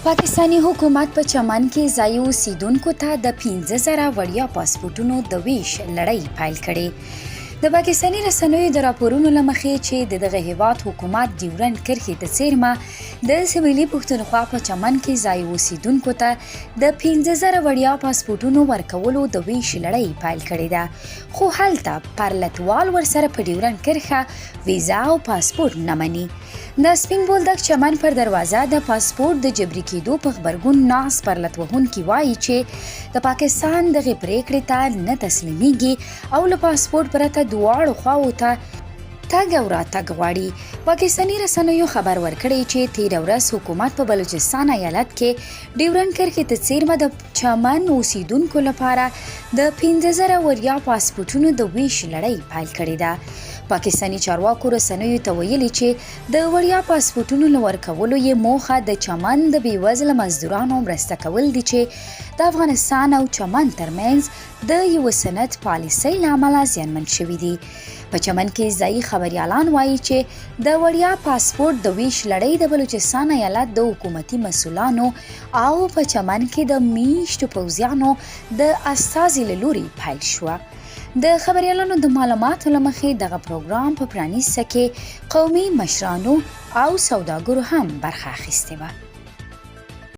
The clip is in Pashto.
پاکستانی حکومت په چمن کې ځایي اوسیدونکو ته د 15,000 وړیا پاسپورټونو د ویش لړۍ پیل کړې. د پاکستاني رسنیو د راپورونو له مخې چې دغه هیواد حکومت ډیورنډ کرښې د څیرمه د سویلي پښتونخوا په چمن کې ځایي اوسیدونکو ته د 15,000 وړیا پاسپورټونو ورکولو د ویش لړۍ پیل کړې ده، خو هلته پرلتوال ورسره په ډیورنډ کرښه ویزا او پاسپورټ نه مني. د سپین بولدک چمن پر دروازه د پاسپورټ د جبري کېدو په غبرګون ناست پرلت وهونکي وایي چې د پاکستان دغې پریکړې ته نه تسلیمیږي او له پاسپورټ پرته دواړو خواوو ته تګ او راتګ غواړي. پاکستاني رسنیو خبر ورکړی چې تېره ورځ حکومت په بلوچستان ایالت کې ډیورنډ کرښې ته څیرمه د چمن اوسیدونکو لپاره د 15,000 وړیا پاسپورټونو د ویش لړۍ پیل کړې ده. پاکستاني چارواکو رسنیو ته ویلي چې د وړیا پاسپورټونو له ورکولو یې موخه د چمن د بېوزله مزدورانو مرسته کول دي چې د افغانستان او چمن ترمنځ د یوه سند پالیسۍ له امله زیانمن شوي دي. په چمن کې ځایي خبریالان وایي چې د وړیا پاسپورټ د ویش لړۍ د بلوچستان ایالت د حکومتي مسؤلانو او په چمن کې د میشتو پوځیانو د استازي له لوري پیل شوه. د خبریالانو د معلوماتو له مخې دغه پروګرام په پرانیسته کې قومي مشرانو او سوداګرو هم برخه اخیستې وه.